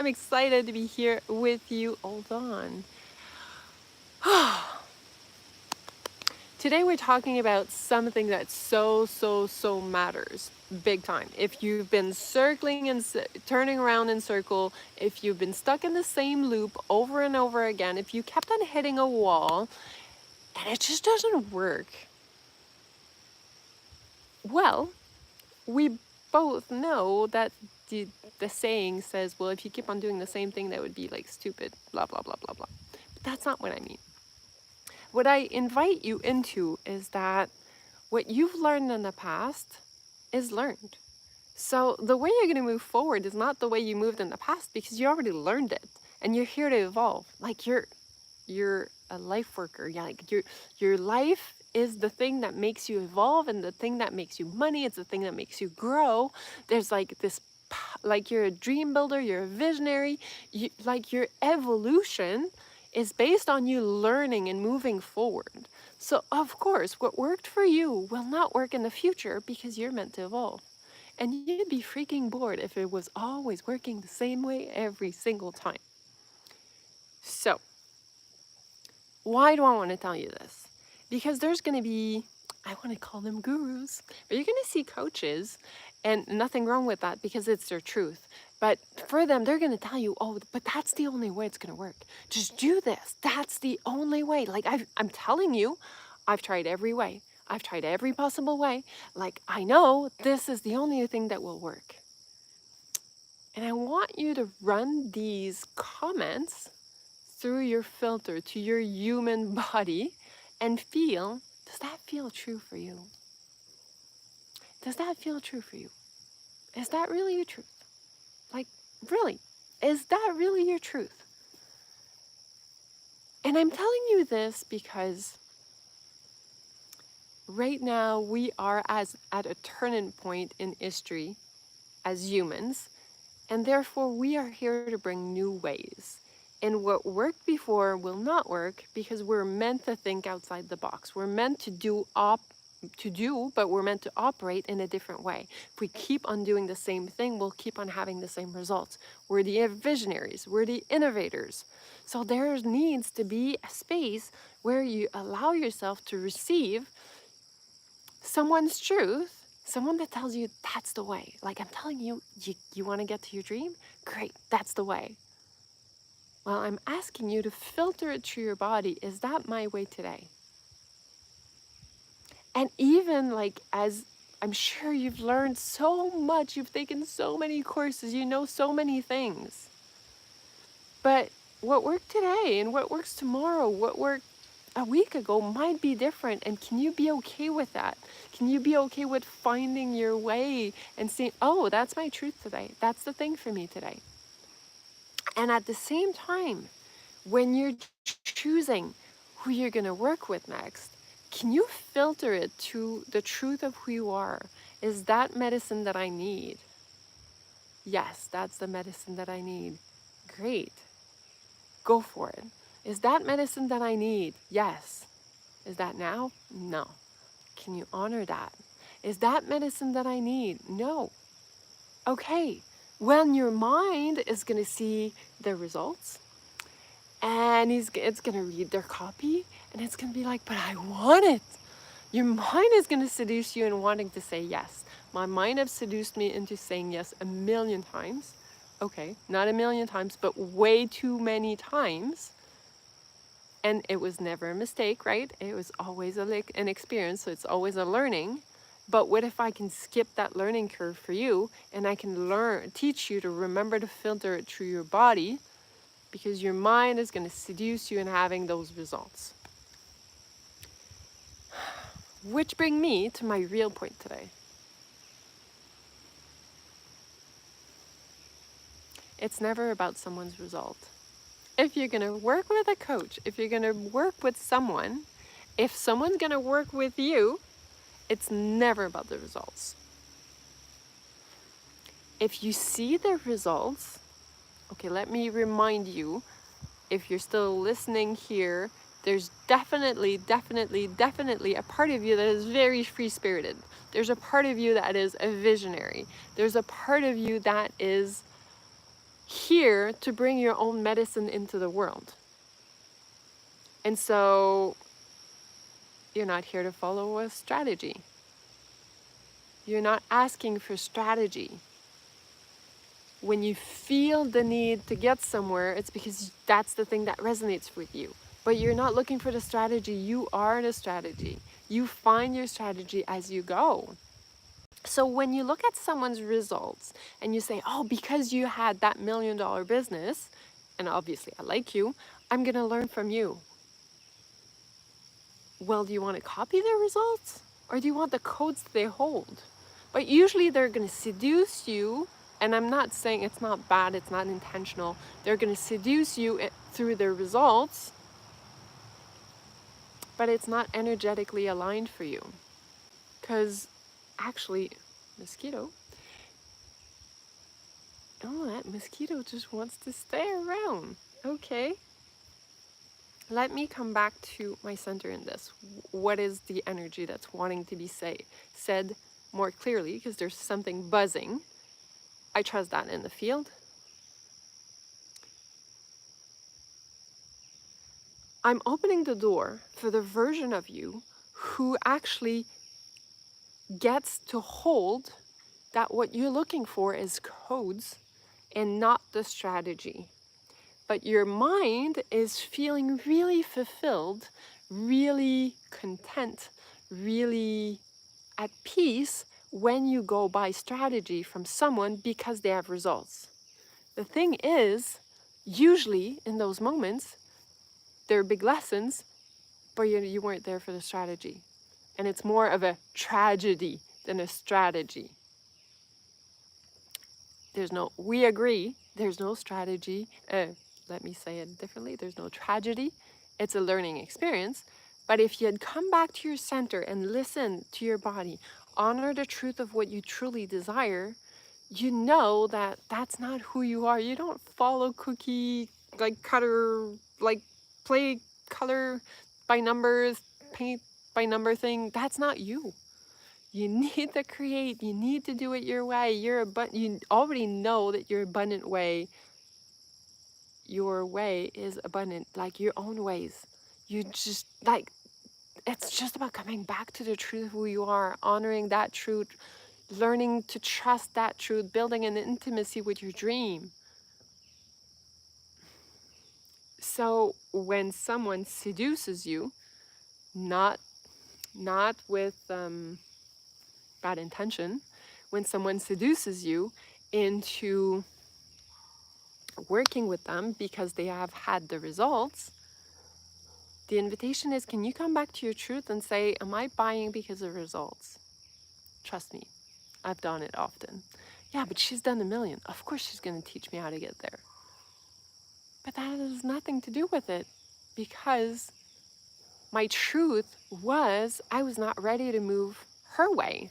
I'm excited to be here with you. Hold on. Today we're talking about something that so matters big time. If you've been circling and turning around in circle, if you've been stuck in the same loop over and over again, if you kept on hitting a wall and it just doesn't work, well, we both know that the saying says, well, if you keep on doing the same thing, that would be like stupid, blah, blah, blah, blah, blah. But that's not what I mean. What I invite you into is that what you've learned in the past is learned. So the way you're going to move forward is not the way you moved in the past because you already learned it and you're here to evolve. Like you're a life worker. Yeah, like your life is the thing that makes you evolve and the thing that makes you money. It's the thing that makes you grow. There's like this, like you're a dream builder, you're a visionary. Like your evolution is based on you learning and moving forward. So of course, what worked for you will not work in the future because you're meant to evolve. And you'd be freaking bored if it was always working the same way every single time. So, why do I want to tell you this? Because there's going to be, I want to call them gurus, but you're going to see coaches, and nothing wrong with that because it's their truth. But for them, they're going to tell you, oh, but that's the only way it's going to work. Just do this. That's the only way. Like I'm telling you, I've tried every way. I've tried every possible way. Like I know this is the only thing that will work. And I want you to run these comments through your filter to your human body and feel, does that feel true for you? Does that feel true for you? Is that really your truth? Like, really? Is that really your truth? And I'm telling you this because right now we are at a turning point in history as humans, and therefore we are here to bring new ways. And what worked before will not work because we're meant to think outside the box. We're meant to but we're meant to operate in a different way. If we keep on doing the same thing, we'll keep on having the same results. We're the visionaries, we're the innovators. So there needs to be a space where you allow yourself to receive someone's truth, someone that tells you that's the way. Like I'm telling you, you want to get to your dream? Great, that's the way. Well, I'm asking you to filter it through your body. Is that my way today? And even like as I'm sure you've learned so much, you've taken so many courses, you know so many things. But what worked today and what works tomorrow, what worked a week ago might be different. And can you be okay with that? Can you be okay with finding your way and saying, oh, that's my truth today. That's the thing for me today. And at the same time, when you're choosing who you're going to work with next, can you filter it to the truth of who you are? Is that medicine that I need? Yes, that's the medicine that I need. Great. Go for it. Is that medicine that I need? Yes. Is that now? No. Can you honor that? Is that medicine that I need? No. Okay. When your mind is going to see the results, and it's going to read their copy, and it's going to be like, but I want it. Your mind is going to seduce you in wanting to say yes. My mind has seduced me into saying yes a million times. Okay, not a million times, but way too many times. And it was never a mistake, right? It was always an experience, so it's always a learning. But what if I can skip that learning curve for you, and I can teach you to remember to filter it through your body, because your mind is going to seduce you in having those results. Which bring me to my real point today. It's never about someone's result. If you're going to work with a coach, if you're going to work with someone, if someone's going to work with you, it's never about the results. If you see the results, okay, let me remind you, if you're still listening here, there's definitely a part of you that is very free-spirited. There's a part of you that is a visionary. There's a part of you that is here to bring your own medicine into the world. And so you're not here to follow a strategy. You're not asking for strategy. When you feel the need to get somewhere, it's because that's the thing that resonates with you. But you're not looking for the strategy. You are the strategy. You find your strategy as you go. So when you look at someone's results and you say, oh, because you had that $1 million business, and obviously I like you, I'm going to learn from you. Well, do you want to copy their results? Or do you want the codes they hold? But usually they're going to seduce you, and I'm not saying it's not bad, it's not intentional. They're going to seduce you through their results, but it's not energetically aligned for you. Because actually, mosquito, oh, that mosquito just wants to stay around. Okay. Let me come back to my center in this. What is the energy that's wanting to be said more clearly? Because there's something buzzing. I trust that in the field. I'm opening the door for the version of you who actually gets to hold that what you're looking for is codes and not the strategy. But your mind is feeling really fulfilled, really content, really at peace when you go buy strategy from someone because they have results. The thing is, usually in those moments, they're big lessons, but you weren't there for the strategy. And it's more of a tragedy than a strategy. We agree, there's no strategy. Let me say it differently. There's no tragedy. It's a learning experience. But if you had come back to your center and listen to your body, honor the truth of what you truly desire, you know that that's not who you are. You don't follow cookie, like cutter, like play color by numbers, paint by number thing. That's not you. You need to create. You need to do it your way. You already know that your abundant way, your way is abundant, like your own ways. You just like it's just about coming back to the truth of who you are, honoring that truth, learning to trust that truth, building an intimacy with your dream. So when someone seduces you, not with bad intention, when someone seduces you into working with them because they have had the results, the invitation is, can you come back to your truth and say, am I buying because of results? Trust me, I've done it often. Yeah, but she's done 1 million. Of course she's going to teach me how to get there. But that has nothing to do with it, because my truth was I was not ready to move her way.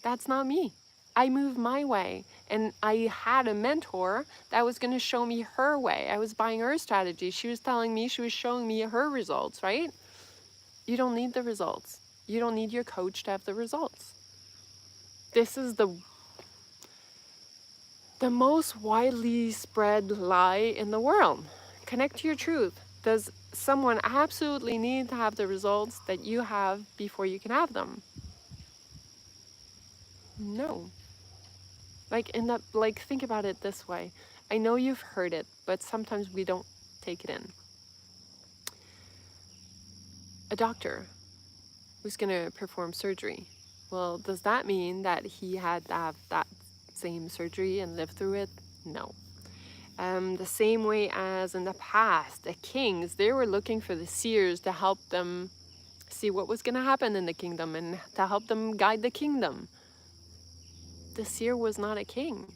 That's not me. I moved my way, and I had a mentor that was going to show me her way. I was buying her strategy. She was telling me, she was showing me her results, right? You don't need the results. You don't need your coach to have the results. This is the most widely spread lie in the world. Connect to your truth. Does someone absolutely need to have the results that you have before you can have them? No. Think about it this way. I know you've heard it, but sometimes we don't take it in. A doctor who's going to perform surgery. Well, does that mean that he had to have that same surgery and live through it? No. The same way as in the past, the kings, they were looking for the seers to help them see what was going to happen in the kingdom and to help them guide the kingdom. The seer was not a king.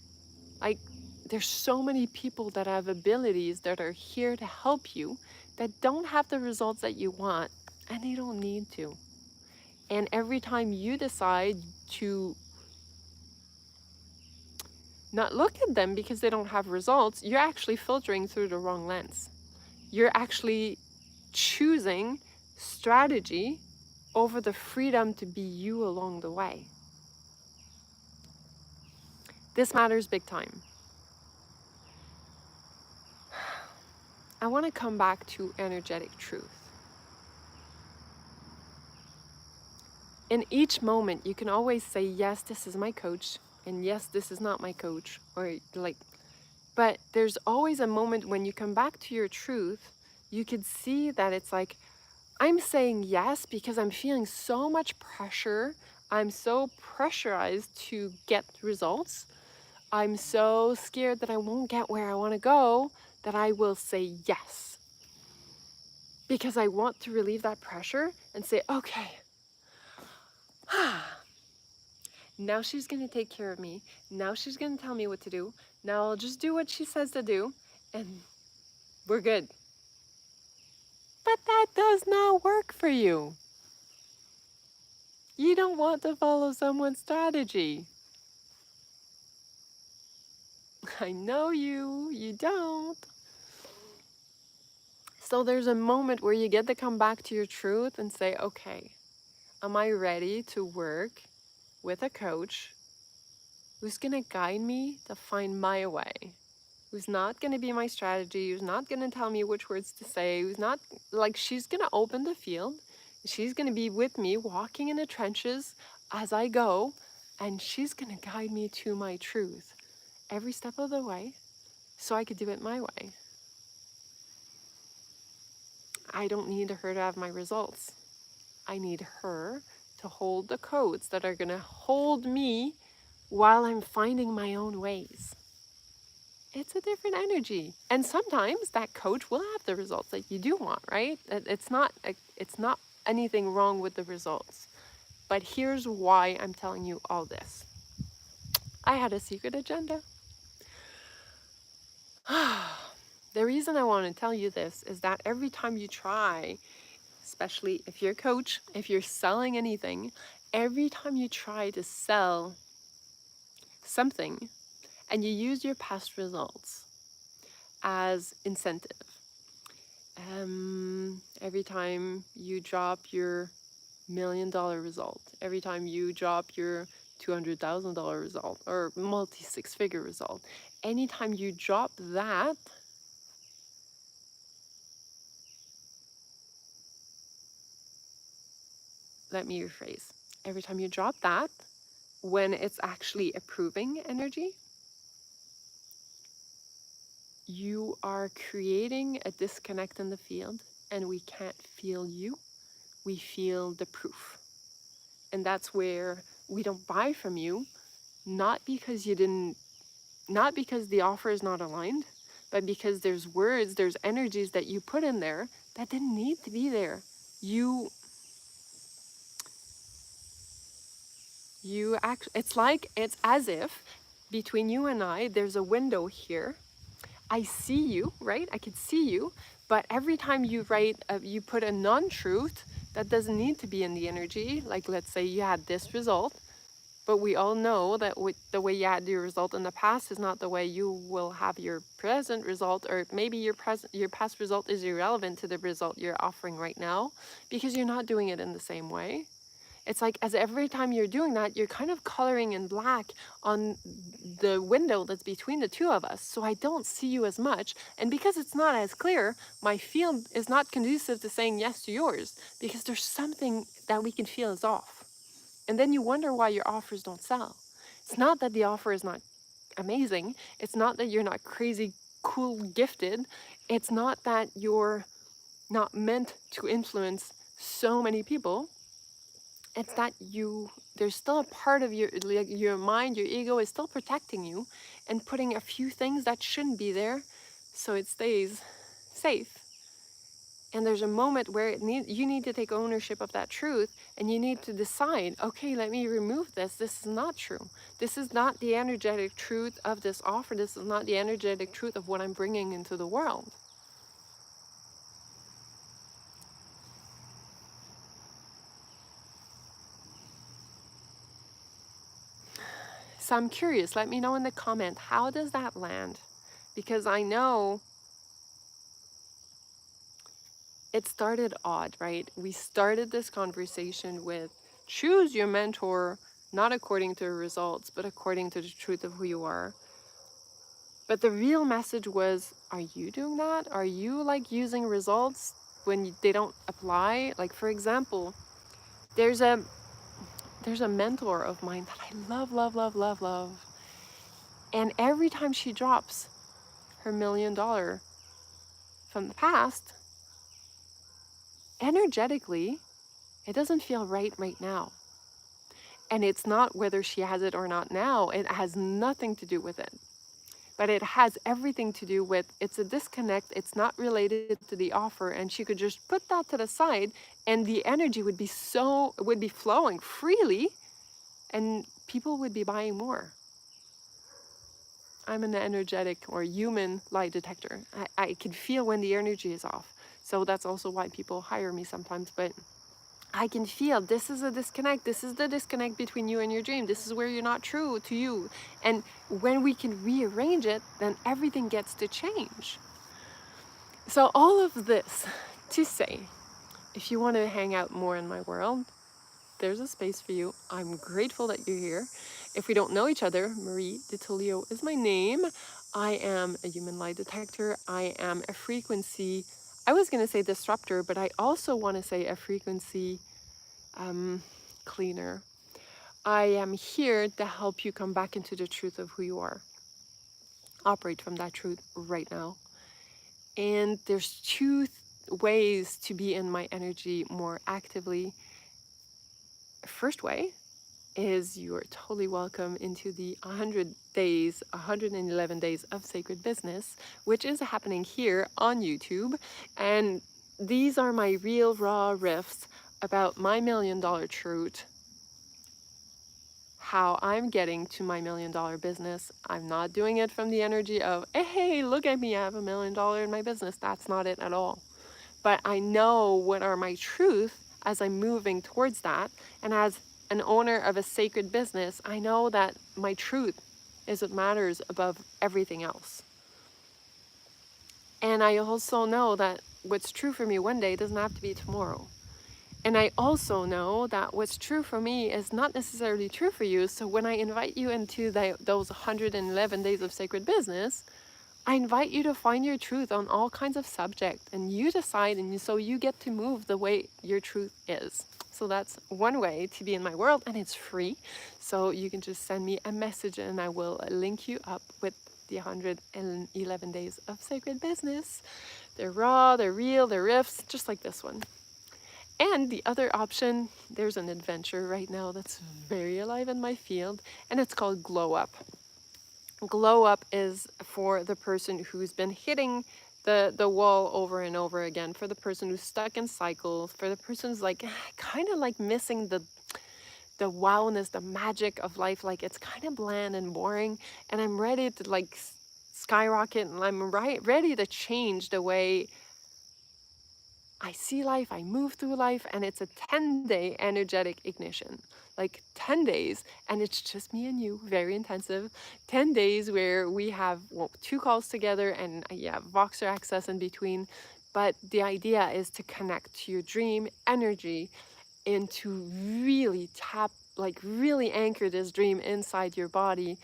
There's so many people that have abilities that are here to help you that don't have the results that you want, and they don't need to. And every time you decide to not look at them because they don't have results, you're actually filtering through the wrong lens. You're actually choosing strategy over the freedom to be you along the way. This matters big time. I want to come back to energetic truth. In each moment, you can always say, yes, this is my coach, and yes, this is not my coach, or like, but there's always a moment when you come back to your truth, you could see that it's like, I'm saying yes because I'm feeling so much pressure. I'm so pressurized to get results. I'm so scared that I won't get where I want to go that I will say yes. Because I want to relieve that pressure and say, okay, now she's going to take care of me. Now she's going to tell me what to do. Now I'll just do what she says to do and we're good. But that does not work for you. You don't want to follow someone's strategy. I know you don't. So there's a moment where you get to come back to your truth and say, okay, am I ready to work with a coach who's going to guide me to find my way? Who's not going to be my strategy, who's not going to tell me which words to say, who's not, like, she's going to open the field. She's going to be with me walking in the trenches as I go, and she's going to guide me to my truth every step of the way so I could do it my way. I don't need her to have my results. I need her to hold the codes that are going to hold me while I'm finding my own ways. It's a different energy. And sometimes that coach will have the results that you do want, right? It's not anything wrong with the results. But here's why I'm telling you all this. I had a secret agenda. The reason I want to tell you this is that every time you try, especially if you're a coach, if you're selling anything, every time you try to sell something and you use your past results as incentive, every time you drop your $1 million result, every time you drop your $200,000 result or multi six-figure result, anytime you drop that, let me rephrase. Every time you drop that, when it's actually approving energy, you are creating a disconnect in the field, and we can't feel you. We feel the proof. And that's where we don't buy from you, not because the offer is not aligned, but because there's words, there's energies that you put in there that didn't need to be there. It's as if between you and I, there's a window here. I see you, right? I could see you, but every time you you put a non-truth that doesn't need to be in the energy. Like, let's say you had this result, but we all know that the way you had your result in the past is not the way you will have your present result, or maybe your past result is irrelevant to the result you're offering right now because you're not doing it in the same way. It's like, as every time you're doing that, you're kind of coloring in black on the window that's between the two of us. So I don't see you as much. And because it's not as clear, my field is not conducive to saying yes to yours because there's something that we can feel is off. And then you wonder why your offers don't sell. It's not that the offer is not amazing. It's not that you're not crazy, cool, gifted. It's not that you're not meant to influence so many people. It's that there's still a part of your mind, your ego is still protecting you and putting a few things that shouldn't be there so it stays safe. And there's a moment where you need to take ownership of that truth, and you need to decide, okay, let me remove this. This is not true. This is not the energetic truth of this offer. This is not the energetic truth of what I'm bringing into the world. So I'm curious, let me know in the comment, how does that land? Because I know it started odd, right? We started this conversation with choose your mentor, not according to results, but according to the truth of who you are. But the real message was Are you doing that? Are you like using results when they don't apply? Like for example, there's a there's a mentor of mine that I love, love, love, love, love. And every time she drops her $1 million from the past, energetically, it doesn't feel right now. And it's not whether she has it or not now. It has nothing to do with it. But it has everything to do with it's a disconnect. It's not related to the offer. And she could just put that to the side and the energy would be flowing freely and people would be buying more. I'm an energetic or human lie detector. I can feel when the energy is off. So that's also why people hire me sometimes. But I can feel this is a disconnect. This is the disconnect between you and your dream. This is where you're not true to you. And when we can rearrange it, then everything gets to change. So, all of this to say, if you want to hang out more in my world, there's a space for you. I'm grateful that you're here. If we don't know each other, Marie de Tullio is my name. I am a human lie detector. I am a frequency, I was going to say disruptor, but I also want to say a frequency cleaner. I am here to help you come back into the truth of who you are. Operate from that truth right now. And there's ways to be in my energy more actively. First way is you are totally welcome into the 111 days of sacred business, which is happening here on YouTube. And these are my real raw riffs about my $1 million truth, how I'm getting to my $1 million business. I'm not doing it from the energy of, hey, look at me, I have $1 million in my business. That's not it at all. But I know what are my truth as I'm moving towards that. And as an owner of a sacred business, I know that my truth is what matters above everything else. And I also know that what's true for me one day doesn't have to be tomorrow. And I also know that what's true for me is not necessarily true for you. So when I invite you into those 111 days of sacred business, I invite you to find your truth on all kinds of subjects and you decide, and so you get to move the way your truth is. So that's one way to be in my world, and it's free. So you can just send me a message and I will link you up with the 111 days of sacred business. They're raw, they're real, they're riffs, just like this one. And the other option, there's an adventure right now that's very alive in my field, and it's called Glow Up. Glow up is for the person who's been hitting the wall over and over again, for the person who's stuck in cycles, for the person who's like kind of like missing the wowness, the magic of life. Like it's kind of bland and boring, and I'm ready to like skyrocket, and I'm ready to change the way I see life, I move through life, and it's a 10-day energetic ignition. Like 10 days, and it's just me and you, very intensive. 10 days where we have 2 calls together and yeah, Voxer access in between. But the idea is to connect to your dream energy and to really tap, like really anchor this dream inside your body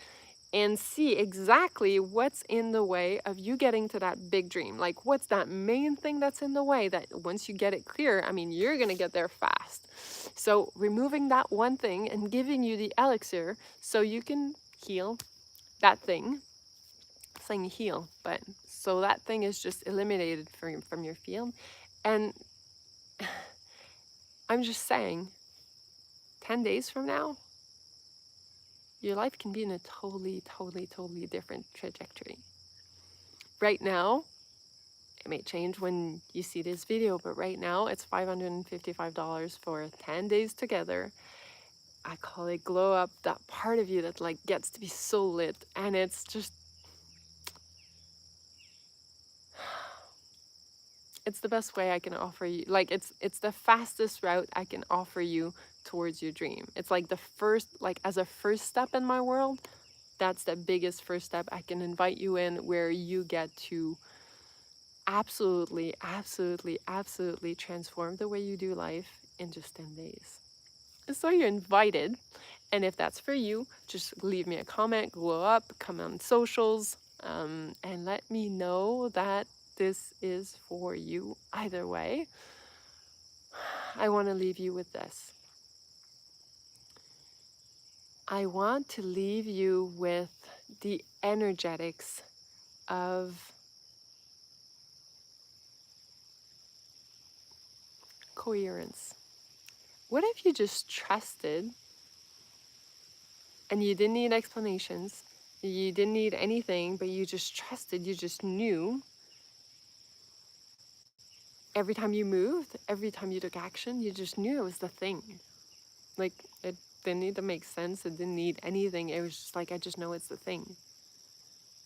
and see exactly what's in the way of you getting to that big dream. Like, what's that main thing that's in the way that once you get it clear, I mean, you're going to get there fast. So, removing that one thing and giving you the elixir so you can heal that thing. I'm saying heal, but so that thing is just eliminated from your field. And I'm just saying, 10 days from now, your life can be in a totally, totally, totally different trajectory. Right now, it may change when you see this video, but right now it's $555 for 10 days together. I call it Glow Up, that part of you that like gets to be so lit, and it's just it's the best way I can offer you. Like it's the fastest route I can offer you towards your dream. It's like the first, like as a first step in my world, that's the biggest first step I can invite you in, where you get to absolutely, absolutely, absolutely transform the way you do life in just 10 days. So you're invited. And if that's for you, just leave me a comment, glow up, come on socials. and let me know that this is for you. Either way, I want to leave you with this. I want to leave you with the energetics of coherence. What if you just trusted and you didn't need explanations? You didn't need anything, but you just trusted, you just knew. Every time you moved, every time you took action, you just knew it was the thing. Like, it didn't need to make sense, it didn't need anything. It was just like, I just know it's the thing.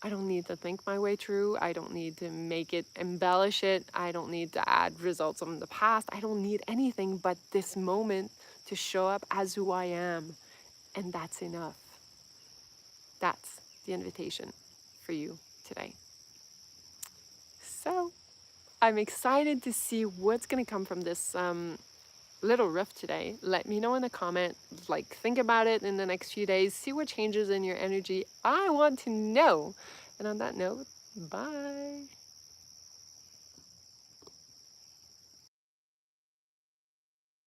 I don't need to think my way through. I don't need to make it, embellish it. I don't need to add results from the past. I don't need anything but this moment to show up as who I am. And that's enough. That's the invitation for you today. So I'm excited to see what's going to come from this little riff today. Let me know in the comment, like think about it in the next few days, see what changes in your energy. I want to know. And on that note, bye.